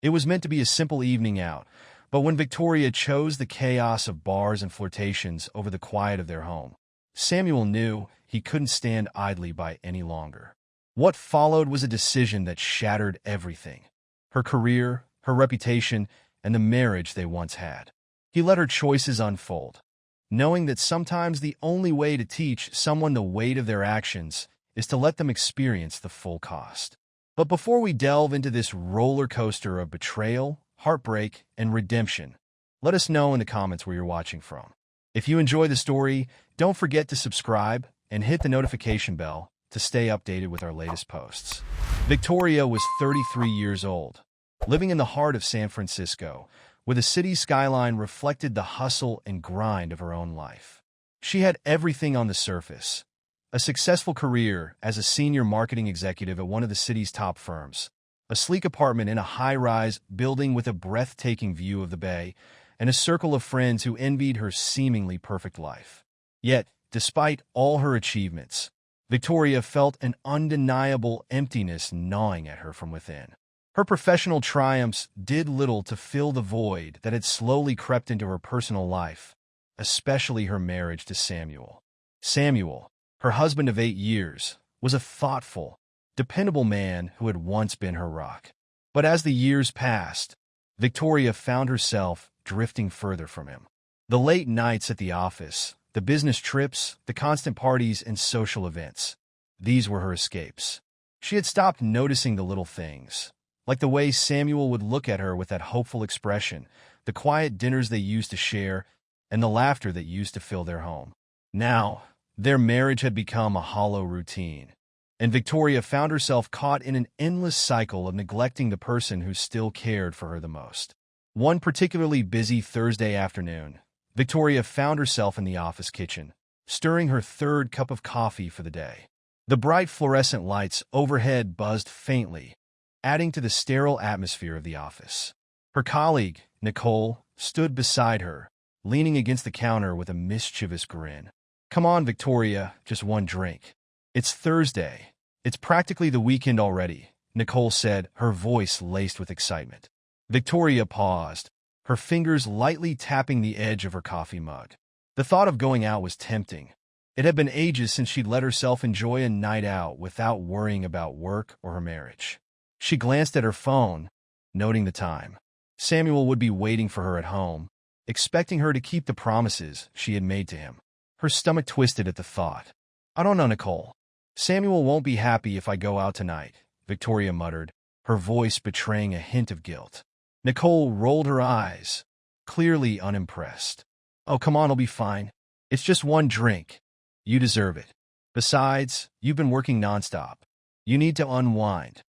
It was meant to be a simple evening out, but when Victoria chose the chaos of bars and flirtations over the quiet of their home, Samuel knew he couldn't stand idly by any longer. What followed was a decision that shattered everything: her career, her reputation, and the marriage they once had. He let her choices unfold, knowing that sometimes the only way to teach someone the weight of their actions is to let them experience the full cost. But before we delve into this roller coaster of betrayal, heartbreak, and redemption, let us know in the comments where you're watching from. If you enjoy the story, don't forget to subscribe and hit the notification bell to stay updated with our latest posts. Victoria was 33 years old, living in the heart of San Francisco, where the city's skyline reflected the hustle and grind of her own life. She had everything on the surface: a successful career as a senior marketing executive at one of the city's top firms, a sleek apartment in a high-rise building with a breathtaking view of the bay, and a circle of friends who envied her seemingly perfect life. Yet, despite all her achievements, Victoria felt an undeniable emptiness gnawing at her from within. Her professional triumphs did little to fill the void that had slowly crept into her personal life, especially her marriage to Samuel. Samuel, her husband of 8 years, was a thoughtful, dependable man who had once been her rock. But as the years passed, Victoria found herself drifting further from him. The late nights at the office, the business trips, the constant parties and social events, these were her escapes. She had stopped noticing the little things, like the way Samuel would look at her with that hopeful expression, the quiet dinners they used to share, and the laughter that used to fill their home. Now, their marriage had become a hollow routine, and Victoria found herself caught in an endless cycle of neglecting the person who still cared for her the most. One particularly busy Thursday afternoon, Victoria found herself in the office kitchen, stirring her third cup of coffee for the day. The bright fluorescent lights overhead buzzed faintly, adding to the sterile atmosphere of the office. Her colleague, Nicole, stood beside her, leaning against the counter with a mischievous grin. "Come on, Victoria, just one drink. It's Thursday. It's practically the weekend already," Nicole said, her voice laced with excitement. Victoria paused, her fingers lightly tapping the edge of her coffee mug. The thought of going out was tempting. It had been ages since she'd let herself enjoy a night out without worrying about work or her marriage. She glanced at her phone, noting the time. Samuel would be waiting for her at home, expecting her to keep the promises she had made to him. Her stomach twisted at the thought. "I don't know, Nicole. Samuel won't be happy if I go out tonight," Victoria muttered, her voice betraying a hint of guilt. Nicole rolled her eyes, clearly unimpressed. "Oh, come on, it'll be fine. It's just one drink. You deserve it. Besides, you've been working nonstop. You need to unwind."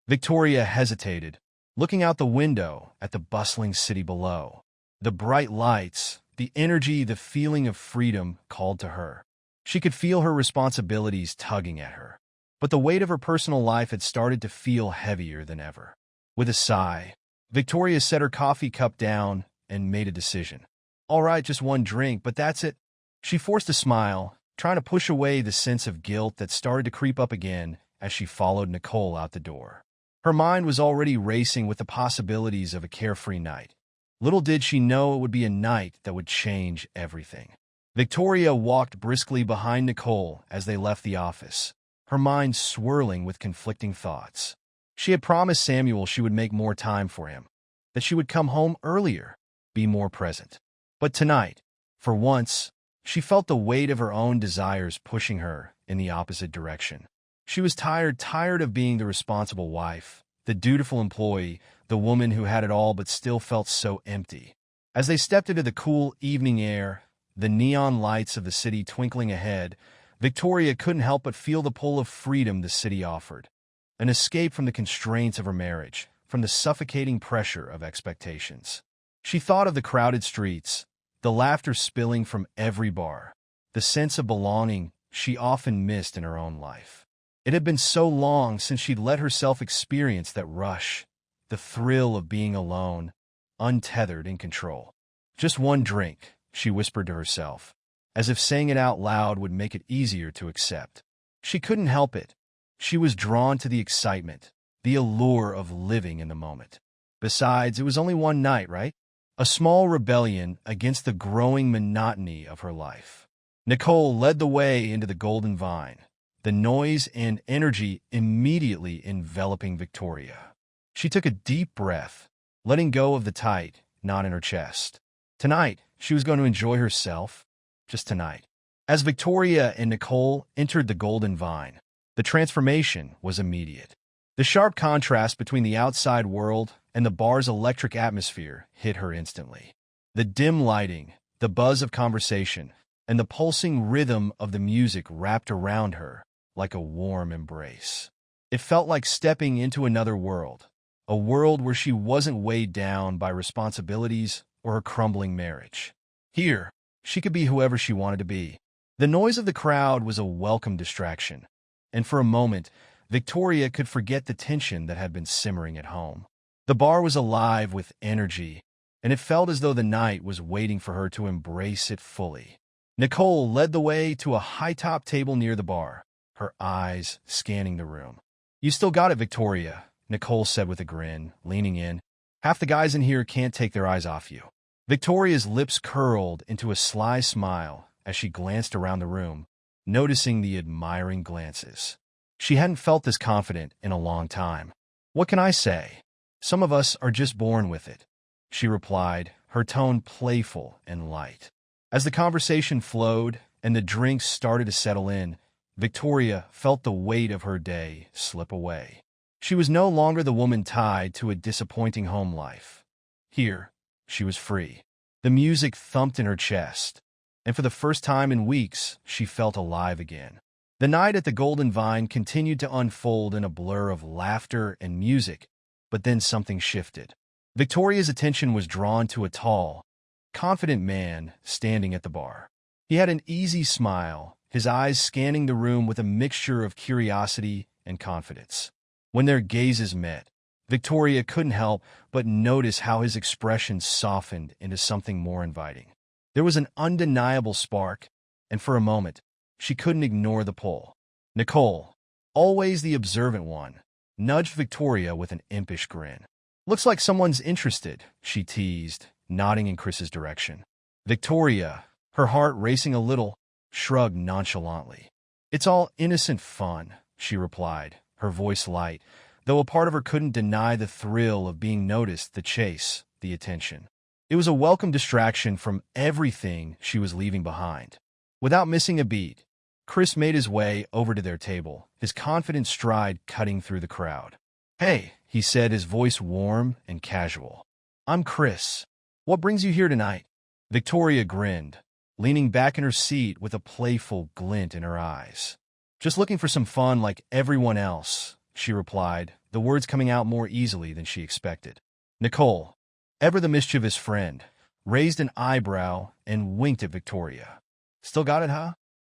Victoria hesitated, looking out the window at the bustling city below. The bright lights, the energy, the feeling of freedom called to her. She could feel her responsibilities tugging at her, but the weight of her personal life had started to feel heavier than ever. With a sigh, Victoria set her coffee cup down and made a decision. "All right, just one drink, but that's it." She forced a smile, trying to push away the sense of guilt that started to creep up again as she followed Nicole out the door. Her mind was already racing with the possibilities of a carefree night. Little did she know it would be a night that would change everything. Victoria walked briskly behind Nicole as they left the office, her mind swirling with conflicting thoughts. She had promised Samuel she would make more time for him, that she would come home earlier, be more present. But tonight, for once, she felt the weight of her own desires pushing her in the opposite direction. She was tired of being the responsible wife, the dutiful employee, the woman who had it all but still felt so empty. As they stepped into the cool evening air, the neon lights of the city twinkling ahead, Victoria couldn't help but feel the pull of freedom the city offered. An escape from the constraints of her marriage, from the suffocating pressure of expectations. She thought of the crowded streets, the laughter spilling from every bar, the sense of belonging she often missed in her own life. It had been so long since she'd let herself experience that rush, the thrill of being alone, untethered, in control. "Just one drink," she whispered to herself, as if saying it out loud would make it easier to accept. She couldn't help it. She was drawn to the excitement, the allure of living in the moment. Besides, it was only one night, right? A small rebellion against the growing monotony of her life. Nicole led the way into the Golden Vine, the noise and energy immediately enveloping Victoria. She took a deep breath, letting go of the tight knot in her chest. Tonight, she was going to enjoy herself, just tonight. As Victoria and Nicole entered the Golden Vine, the transformation was immediate. The sharp contrast between the outside world and the bar's electric atmosphere hit her instantly. The dim lighting, the buzz of conversation, and the pulsing rhythm of the music wrapped around her like a warm embrace. It felt like stepping into another world, a world where she wasn't weighed down by responsibilities or a crumbling marriage. Here, she could be whoever she wanted to be. The noise of the crowd was a welcome distraction, and for a moment, Victoria could forget the tension that had been simmering at home. The bar was alive with energy, and it felt as though the night was waiting for her to embrace it fully. Nicole led the way to a high-top table near the bar, her eyes scanning the room. "You still got it, Victoria," Nicole said with a grin, leaning in. "Half the guys in here can't take their eyes off you." Victoria's lips curled into a sly smile as she glanced around the room, noticing the admiring glances. She hadn't felt this confident in a long time. "What can I say? Some of us are just born with it," she replied, her tone playful and light. As the conversation flowed and the drinks started to settle in, Victoria felt the weight of her day slip away. She was no longer the woman tied to a disappointing home life. Here, she was free. The music thumped in her chest, and for the first time in weeks, she felt alive again. The night at the Golden Vine continued to unfold in a blur of laughter and music, but then something shifted. Victoria's attention was drawn to a tall, confident man standing at the bar. He had an easy smile, his eyes scanning the room with a mixture of curiosity and confidence. When their gazes met, Victoria couldn't help but notice how his expression softened into something more inviting. There was an undeniable spark, and for a moment, she couldn't ignore the pull. Nicole, always the observant one, nudged Victoria with an impish grin. "Looks like someone's interested," she teased, nodding in Chris's direction. Victoria, her heart racing a little, shrugged nonchalantly. "It's all innocent fun," she replied, her voice light, though a part of her couldn't deny the thrill of being noticed, the chase, the attention. It was a welcome distraction from everything she was leaving behind. Without missing a beat, Chris made his way over to their table, his confident stride cutting through the crowd. "Hey," he said, his voice warm and casual. "I'm Chris. What brings you here tonight?" Victoria grinned, leaning back in her seat with a playful glint in her eyes. "Just looking for some fun like everyone else," she replied, the words coming out more easily than she expected. Nicole, ever the mischievous friend, raised an eyebrow and winked at Victoria. "Still got it, huh?"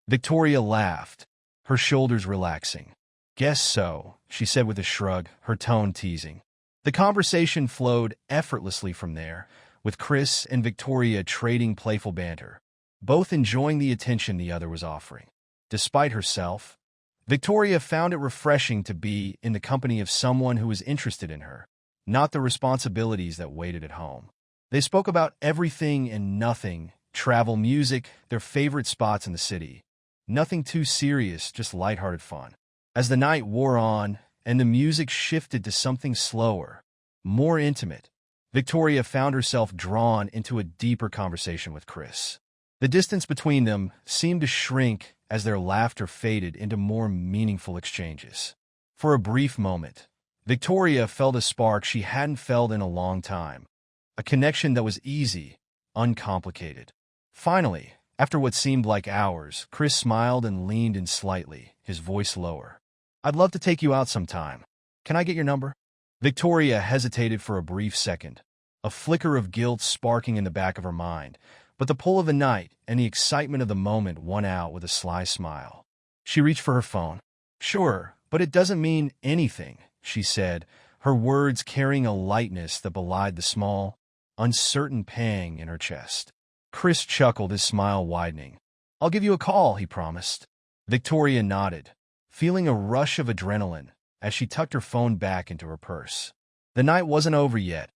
Victoria laughed, her shoulders relaxing. "Guess so," she said with a shrug, her tone teasing. The conversation flowed effortlessly from there, with Chris and Victoria trading playful banter, both enjoying the attention the other was offering. Despite herself, Victoria found it refreshing to be in the company of someone who was interested in her, not the responsibilities that waited at home. They spoke about everything and nothing, travel, music, their favorite spots in the city. Nothing too serious, just lighthearted fun. As the night wore on and the music shifted to something slower, more intimate, Victoria found herself drawn into a deeper conversation with Chris. The distance between them seemed to shrink as their laughter faded into more meaningful exchanges. For a brief moment, Victoria felt a spark she hadn't felt in a long time, a connection that was easy, uncomplicated. Finally, after what seemed like hours, Chris smiled and leaned in slightly, his voice lower. "I'd love to take you out sometime. Can I get your number?" Victoria hesitated for a brief second, a flicker of guilt sparking in the back of her mind, but the pull of the night and the excitement of the moment won out with a sly smile. She reached for her phone. "Sure, but it doesn't mean anything," she said, her words carrying a lightness that belied the small, uncertain pang in her chest. Chris chuckled, his smile widening. "I'll give you a call," he promised. Victoria nodded, feeling a rush of adrenaline as she tucked her phone back into her purse. The night wasn't over yet,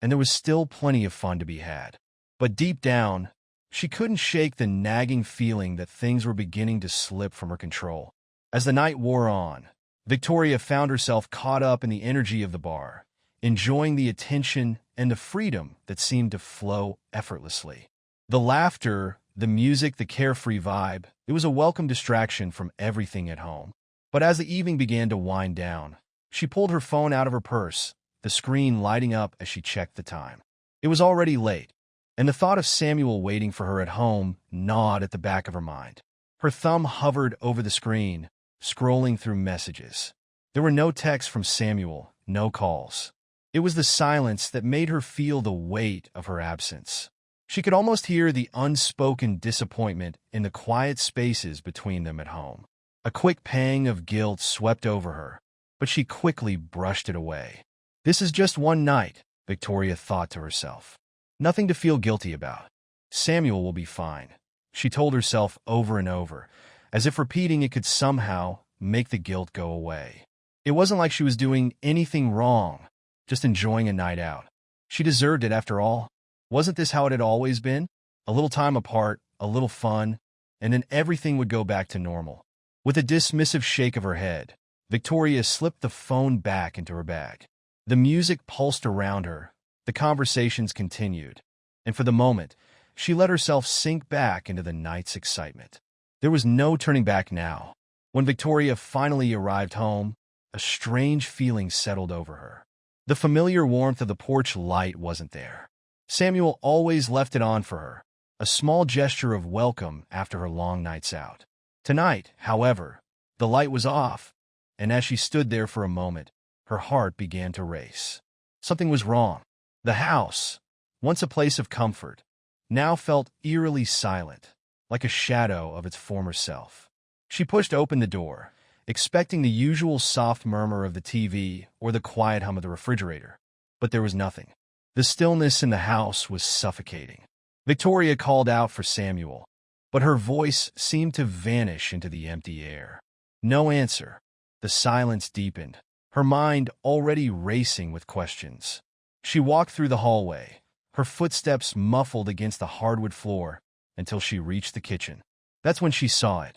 and there was still plenty of fun to be had. But deep down, she couldn't shake the nagging feeling that things were beginning to slip from her control. As the night wore on, Victoria found herself caught up in the energy of the bar, enjoying the attention and the freedom that seemed to flow effortlessly. The laughter, the music, the carefree vibe, it was a welcome distraction from everything at home. But as the evening began to wind down, she pulled her phone out of her purse, the screen lighting up as she checked the time. It was already late, and the thought of Samuel waiting for her at home gnawed at the back of her mind. Her thumb hovered over the screen, scrolling through messages. There were no texts from Samuel, no calls. It was the silence that made her feel the weight of her absence. She could almost hear the unspoken disappointment in the quiet spaces between them at home. A quick pang of guilt swept over her, but she quickly brushed it away. This is just one night, Victoria thought to herself. Nothing to feel guilty about. Samuel will be fine, she told herself over and over, as if repeating it could somehow make the guilt go away. It wasn't like she was doing anything wrong, just enjoying a night out. She deserved it after all. Wasn't this how it had always been? A little time apart, a little fun, and then everything would go back to normal. With a dismissive shake of her head, Victoria slipped the phone back into her bag. The music pulsed around her, the conversations continued, and for the moment, she let herself sink back into the night's excitement. There was no turning back now. When Victoria finally arrived home, a strange feeling settled over her. The familiar warmth of the porch light wasn't there. Samuel always left it on for her, a small gesture of welcome after her long nights out. Tonight, however, the light was off, and as she stood there for a moment, her heart began to race. Something was wrong. The house, once a place of comfort, now felt eerily silent, like a shadow of its former self. She pushed open the door, expecting the usual soft murmur of the TV or the quiet hum of the refrigerator, but there was nothing. The stillness in the house was suffocating. Victoria called out for Samuel, but her voice seemed to vanish into the empty air. No answer. The silence deepened, her mind already racing with questions. She walked through the hallway, her footsteps muffled against the hardwood floor, until she reached the kitchen. That's when she saw it.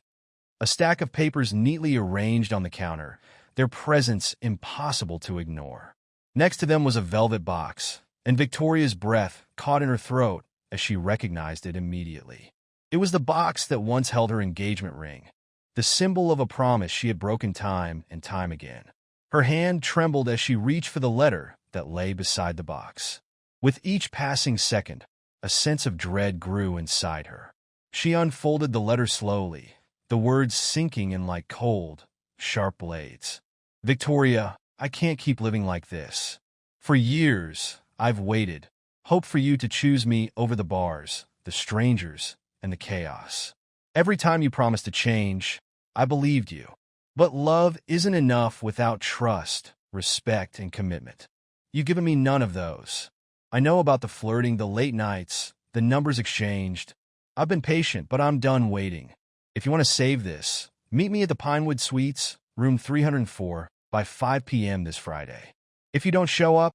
A stack of papers neatly arranged on the counter, their presence impossible to ignore. Next to them was a velvet box, and Victoria's breath caught in her throat as she recognized it immediately. It was the box that once held her engagement ring, the symbol of a promise she had broken time and time again. Her hand trembled as she reached for the letter that lay beside the box. With each passing second, a sense of dread grew inside her. She unfolded the letter slowly, the words sinking in like cold, sharp blades. Victoria, I can't keep living like this. For years, I've waited, hoped for you to choose me over the bars, the strangers, and the chaos. Every time you promised to change, I believed you. But love isn't enough without trust, respect, and commitment. You've given me none of those. I know about the flirting, the late nights, the numbers exchanged. I've been patient, but I'm done waiting. If you want to save this, meet me at the Pinewood Suites, room 304, by 5 p.m. this Friday. If you don't show up,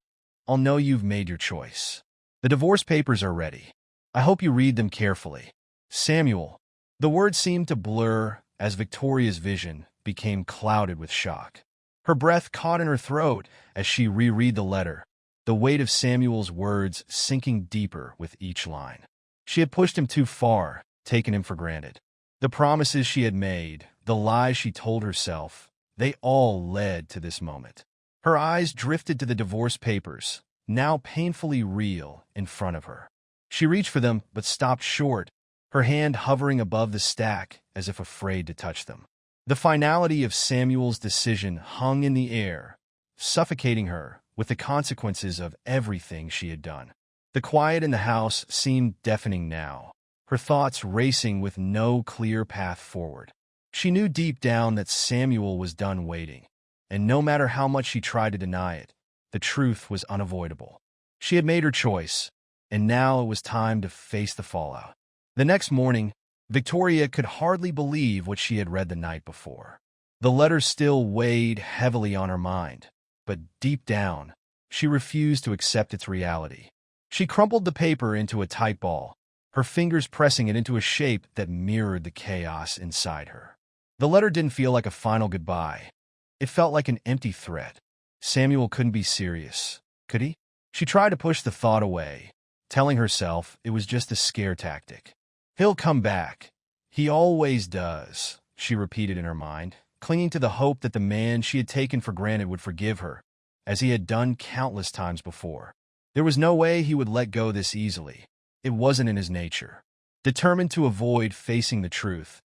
I'll know you've made your choice. The divorce papers are ready. I hope you read them carefully. Samuel. The words seemed to blur as Victoria's vision became clouded with shock. Her breath caught in her throat as she reread the letter, the weight of Samuel's words sinking deeper with each line. She had pushed him too far, taken him for granted. The promises she had made, the lies she told herself, they all led to this moment. Her eyes drifted to the divorce papers, now painfully real, in front of her. She reached for them, but stopped short, her hand hovering above the stack as if afraid to touch them. The finality of Samuel's decision hung in the air, suffocating her with the consequences of everything she had done. The quiet in the house seemed deafening now, her thoughts racing with no clear path forward. She knew deep down that Samuel was done waiting, and no matter how much she tried to deny it, the truth was unavoidable. She had made her choice, and now it was time to face the fallout. The next morning, Victoria could hardly believe what she had read the night before. The letter still weighed heavily on her mind, but deep down, she refused to accept its reality. She crumpled the paper into a tight ball, her fingers pressing it into a shape that mirrored the chaos inside her. The letter didn't feel like a final goodbye. It felt like an empty threat. Samuel couldn't be serious, could he? She tried to push the thought away, telling herself it was just a scare tactic. He'll come back. He always does, she repeated in her mind, clinging to the hope that the man she had taken for granted would forgive her, as he had done countless times before. There was no way he would let go this easily. It wasn't in his nature. Determined to avoid facing the truth,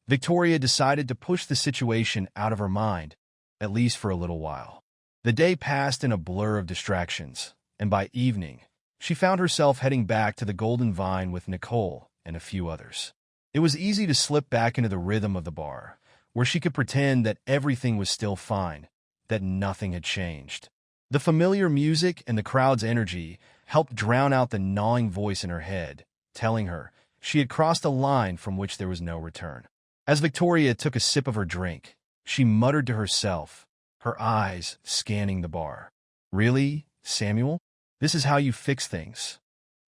Victoria decided to push the situation out of her mind, at least for a little while. The day passed in a blur of distractions, and by evening, she found herself heading back to the Golden Vine with Nicole and a few others. It was easy to slip back into the rhythm of the bar, where she could pretend that everything was still fine, that nothing had changed. The familiar music and the crowd's energy helped drown out the gnawing voice in her head, telling her she had crossed a line from which there was no return. As Victoria took a sip of her drink, she muttered to herself, her eyes scanning the bar. "Really, Samuel? This is how you fix things?"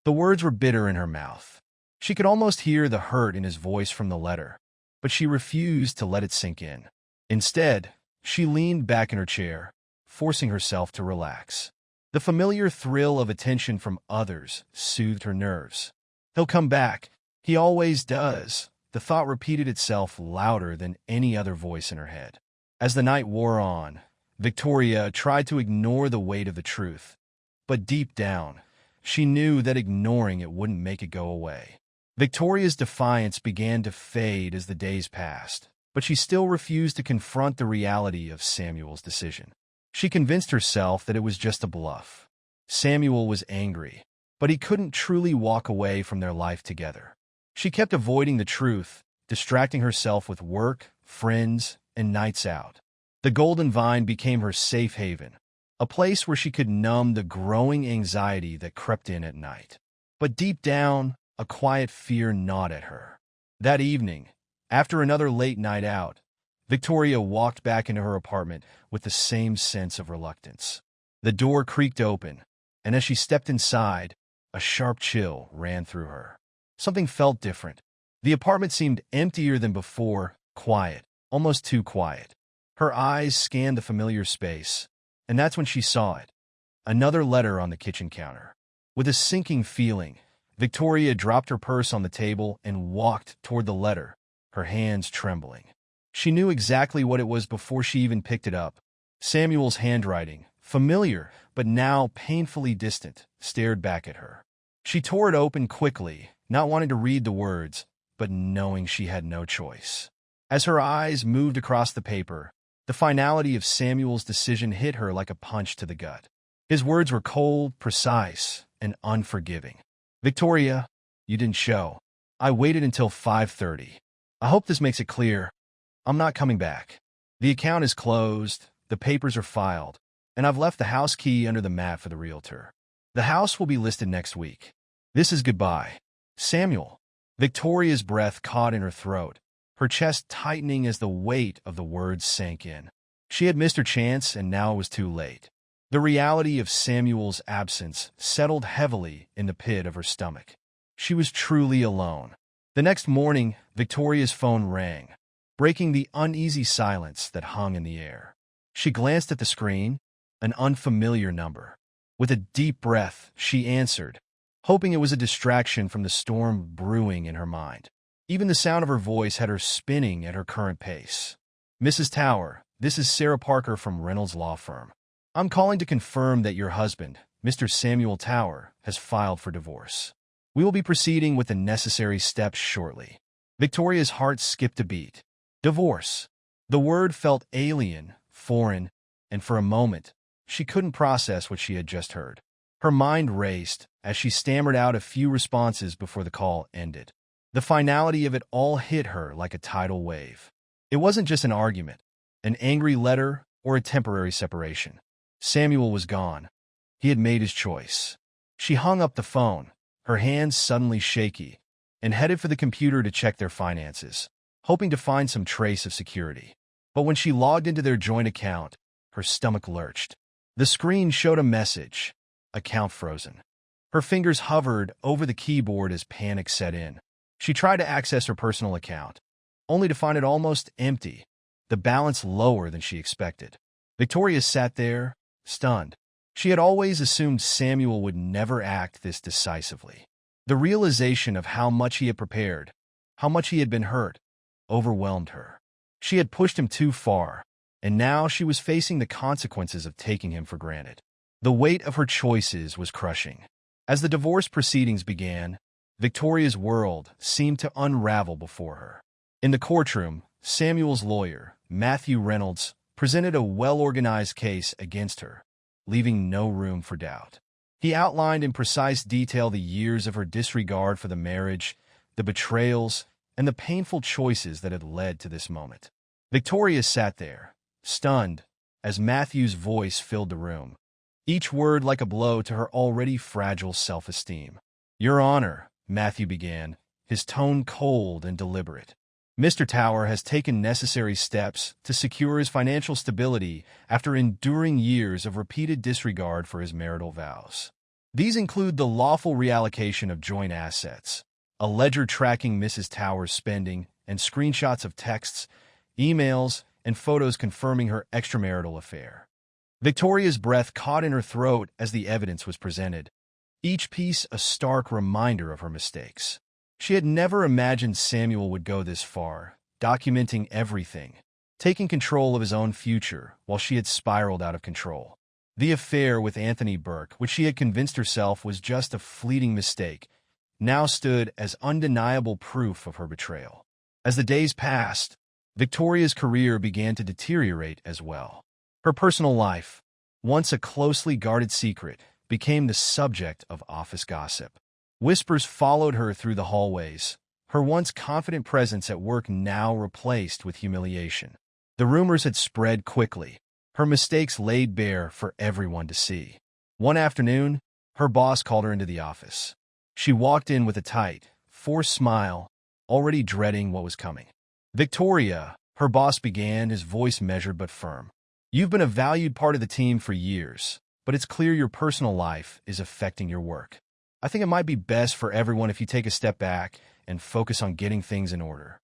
The words were bitter in her mouth. She could almost hear the hurt in his voice from the letter, but she refused to let it sink in. Instead, she leaned back in her chair, forcing herself to relax. The familiar thrill of attention from others soothed her nerves. He'll come back. He always does. The thought repeated itself louder than any other voice in her head. As the night wore on, Victoria tried to ignore the weight of the truth. But deep down, she knew that ignoring it wouldn't make it go away. Victoria's defiance began to fade as the days passed, but she still refused to confront the reality of Samuel's decision. She convinced herself that it was just a bluff. Samuel was angry, but he couldn't truly walk away from their life together. She kept avoiding the truth, distracting herself with work, friends, and nights out. The Golden Vine became her safe haven, a place where she could numb the growing anxiety that crept in at night. But deep down, a quiet fear gnawed at her. That evening, after another late night out, Victoria walked back into her apartment with the same sense of reluctance. The door creaked open, and as she stepped inside, a sharp chill ran through her. Something felt different. The apartment seemed emptier than before, quiet, almost too quiet. Her eyes scanned the familiar space, and that's when she saw it. Another letter on the kitchen counter. With a sinking feeling, Victoria dropped her purse on the table and walked toward the letter, her hands trembling. She knew exactly what it was before she even picked it up. Samuel's handwriting, familiar but now painfully distant, stared back at her. She tore it open quickly, not wanting to read the words, but knowing she had no choice. As her eyes moved across the paper, the finality of Samuel's decision hit her like a punch to the gut. His words were cold, precise, and unforgiving. "Victoria, you didn't show. I waited until 5:30. I hope this makes it clear. I'm not coming back. The account is closed, the papers are filed, and I've left the house key under the mat for the realtor. The house will be listed next week. This is goodbye. Samuel." Victoria's breath caught in her throat, her chest tightening as the weight of the words sank in. She had missed her chance, and now it was too late. The reality of Samuel's absence settled heavily in the pit of her stomach. She was truly alone. The next morning, Victoria's phone rang, breaking the uneasy silence that hung in the air. She glanced at the screen, an unfamiliar number. With a deep breath, she answered, hoping it was a distraction from the storm brewing in her mind. Even the sound of her voice had her spinning at her current pace. "Mrs. Tower, this is Sarah Parker from Reynolds Law Firm. I'm calling to confirm that your husband, Mr. Samuel Tower, has filed for divorce. We will be proceeding with the necessary steps shortly." Victoria's heart skipped a beat. Divorce. The word felt alien, foreign, and for a moment, she couldn't process what she had just heard. Her mind raced as she stammered out a few responses before the call ended. The finality of it all hit her like a tidal wave. It wasn't just an argument, an angry letter, or a temporary separation. Samuel was gone. He had made his choice. She hung up the phone, her hands suddenly shaky, and headed for the computer to check their finances, hoping to find some trace of security. But when she logged into their joint account, her stomach lurched. The screen showed a message, account frozen. Her fingers hovered over the keyboard as panic set in. She tried to access her personal account, only to find it almost empty, the balance lower than she expected. Victoria sat there, stunned. She had always assumed Samuel would never act this decisively. The realization of how much he had prepared, how much he had been hurt, overwhelmed her. She had pushed him too far, and now she was facing the consequences of taking him for granted. The weight of her choices was crushing. As the divorce proceedings began, Victoria's world seemed to unravel before her. In the courtroom, Samuel's lawyer, Matthew Reynolds, presented a well-organized case against her, leaving no room for doubt. He outlined in precise detail the years of her disregard for the marriage, the betrayals, and the painful choices that had led to this moment. Victoria sat there, stunned, as Matthew's voice filled the room, each word like a blow to her already fragile self-esteem. "Your Honor," Matthew began, his tone cold and deliberate. "Mr. Tower has taken necessary steps to secure his financial stability after enduring years of repeated disregard for his marital vows. These include the lawful reallocation of joint assets, a ledger tracking Mrs. Tower's spending, and screenshots of texts, emails, and photos confirming her extramarital affair." Victoria's breath caught in her throat as the evidence was presented, each piece a stark reminder of her mistakes. She had never imagined Samuel would go this far, documenting everything, taking control of his own future while she had spiraled out of control. The affair with Anthony Burke, which she had convinced herself was just a fleeting mistake, now stood as undeniable proof of her betrayal. As the days passed, Victoria's career began to deteriorate as well. Her personal life, once a closely guarded secret, became the subject of office gossip. Whispers followed her through the hallways, her once confident presence at work now replaced with humiliation. The rumors had spread quickly, her mistakes laid bare for everyone to see. One afternoon, her boss called her into the office. She walked in with a tight, forced smile, already dreading what was coming. "Victoria," her boss began, his voice measured but firm. "You've been a valued part of the team for years, but it's clear your personal life is affecting your work. I think it might be best for everyone if you take a step back and focus on getting things in order."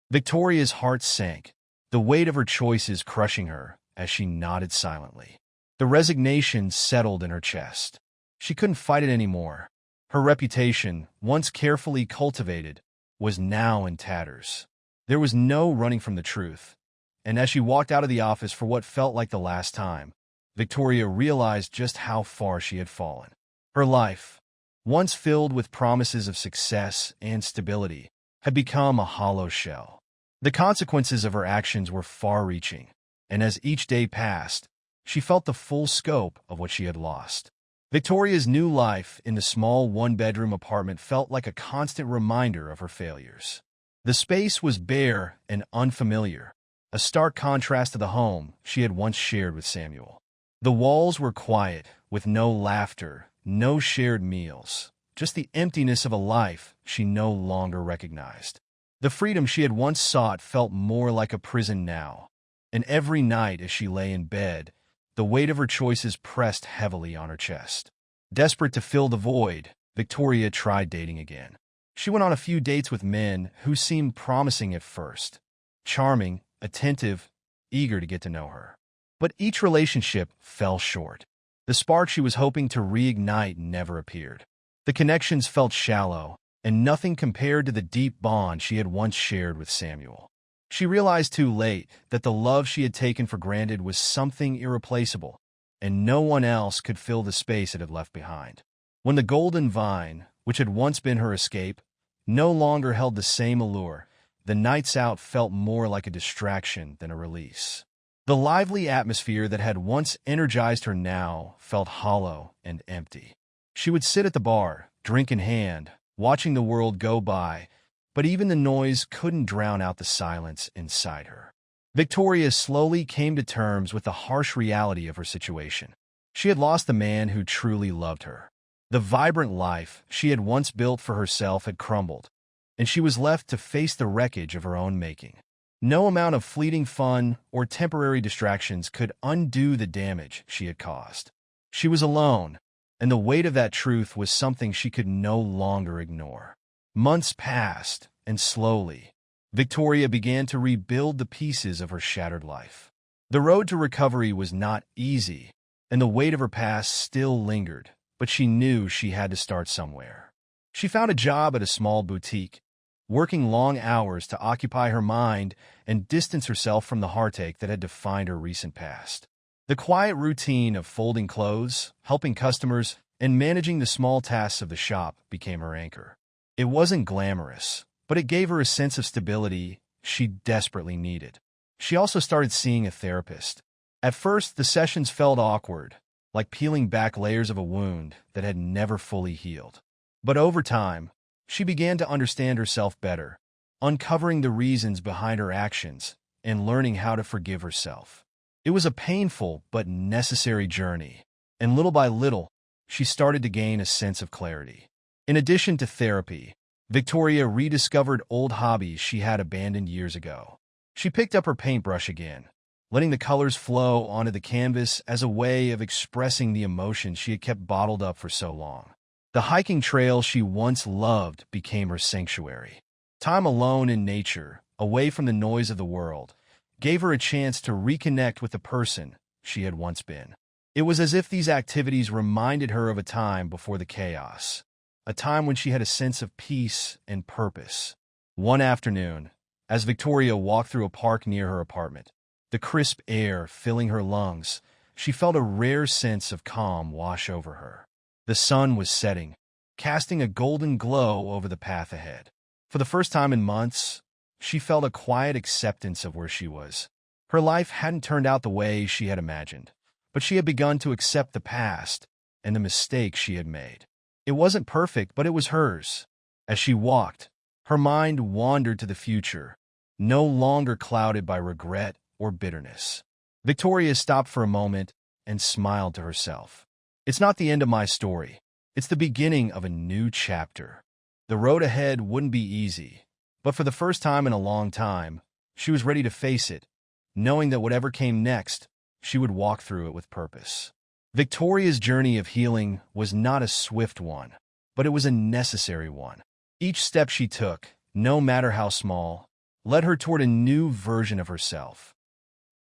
Victoria's heart sank, the weight of her choices crushing her as she nodded silently. The resignation settled in her chest. She couldn't fight it anymore. Her reputation, once carefully cultivated, was now in tatters. There was no running from the truth, and as she walked out of the office for what felt like the last time, Victoria realized just how far she had fallen. Her life, once filled with promises of success and stability, had become a hollow shell. The consequences of her actions were far-reaching, and as each day passed, she felt the full scope of what she had lost. Victoria's new life in the small one-bedroom apartment felt like a constant reminder of her failures. The space was bare and unfamiliar, a stark contrast to the home she had once shared with Samuel. The walls were quiet, with no laughter, no shared meals, just the emptiness of a life she no longer recognized. The freedom she had once sought felt more like a prison now, and every night as she lay in bed, the weight of her choices pressed heavily on her chest. Desperate to fill the void, Victoria tried dating again. She went on a few dates with men who seemed promising at first, charming, attentive, eager to get to know her. But each relationship fell short. The spark she was hoping to reignite never appeared. The connections felt shallow, and nothing compared to the deep bond she had once shared with Samuel. She realized too late that the love she had taken for granted was something irreplaceable, and no one else could fill the space it had left behind. When the golden vine, which had once been her escape, no longer held the same allure, the nights out felt more like a distraction than a release. The lively atmosphere that had once energized her now felt hollow and empty. She would sit at the bar, drink in hand, watching the world go by, but even the noise couldn't drown out the silence inside her. Victoria slowly came to terms with the harsh reality of her situation. She had lost the man who truly loved her. The vibrant life she had once built for herself had crumbled, and she was left to face the wreckage of her own making. No amount of fleeting fun or temporary distractions could undo the damage she had caused. She was alone, and the weight of that truth was something she could no longer ignore. Months passed, and slowly, Victoria began to rebuild the pieces of her shattered life. The road to recovery was not easy, and the weight of her past still lingered, but she knew she had to start somewhere. She found a job at a small boutique, working long hours to occupy her mind and distance herself from the heartache that had defined her recent past. The quiet routine of folding clothes, helping customers, and managing the small tasks of the shop became her anchor. It wasn't glamorous, but it gave her a sense of stability she desperately needed. She also started seeing a therapist. At first, the sessions felt awkward, like peeling back layers of a wound that had never fully healed. But over time, she began to understand herself better, uncovering the reasons behind her actions and learning how to forgive herself. It was a painful but necessary journey, and little by little, she started to gain a sense of clarity. In addition to therapy, Victoria rediscovered old hobbies she had abandoned years ago. She picked up her paintbrush again, letting the colors flow onto the canvas as a way of expressing the emotions she had kept bottled up for so long. The hiking trail she once loved became her sanctuary. Time alone in nature, away from the noise of the world, gave her a chance to reconnect with the person she had once been. It was as if these activities reminded her of a time before the chaos, a time when she had a sense of peace and purpose. One afternoon, as Victoria walked through a park near her apartment, the crisp air filling her lungs, she felt a rare sense of calm wash over her. The sun was setting, casting a golden glow over the path ahead. For the first time in months, she felt a quiet acceptance of where she was. Her life hadn't turned out the way she had imagined, but she had begun to accept the past and the mistakes she had made. It wasn't perfect, but it was hers. As she walked, her mind wandered to the future, no longer clouded by regret or bitterness. Victoria stopped for a moment and smiled to herself. It's not the end of my story. It's the beginning of a new chapter. The road ahead wouldn't be easy, but for the first time in a long time, she was ready to face it, knowing that whatever came next, she would walk through it with purpose. Victoria's journey of healing was not a swift one, but it was a necessary one. Each step she took, no matter how small, led her toward a new version of herself,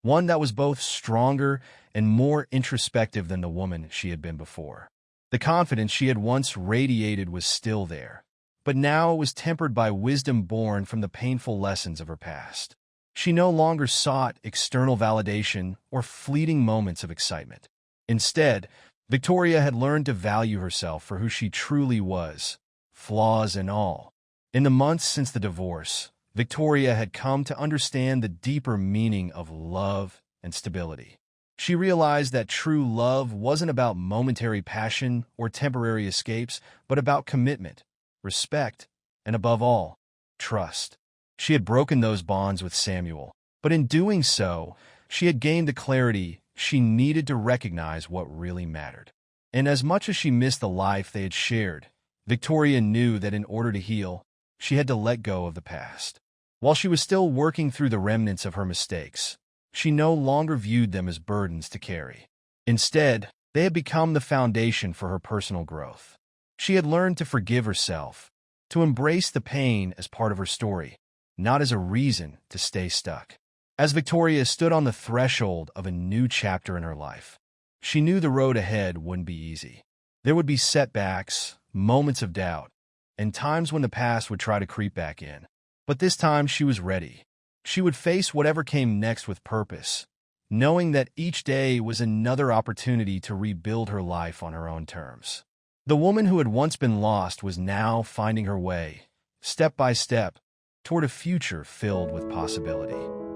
one that was both stronger and more introspective than the woman she had been before. The confidence she had once radiated was still there, but now it was tempered by wisdom born from the painful lessons of her past. She no longer sought external validation or fleeting moments of excitement. Instead, Victoria had learned to value herself for who she truly was, flaws and all. In the months since the divorce, Victoria had come to understand the deeper meaning of love and stability. She realized that true love wasn't about momentary passion or temporary escapes, but about commitment, respect, and above all, trust. She had broken those bonds with Samuel, but in doing so, she had gained the clarity she needed to recognize what really mattered. And as much as she missed the life they had shared, Victoria knew that in order to heal, she had to let go of the past. While she was still working through the remnants of her mistakes, she no longer viewed them as burdens to carry. Instead, they had become the foundation for her personal growth. She had learned to forgive herself, to embrace the pain as part of her story, not as a reason to stay stuck. As Victoria stood on the threshold of a new chapter in her life, she knew the road ahead wouldn't be easy. There would be setbacks, moments of doubt, and times when the past would try to creep back in. But this time she was ready. She would face whatever came next with purpose, knowing that each day was another opportunity to rebuild her life on her own terms. The woman who had once been lost was now finding her way, step by step, toward a future filled with possibility.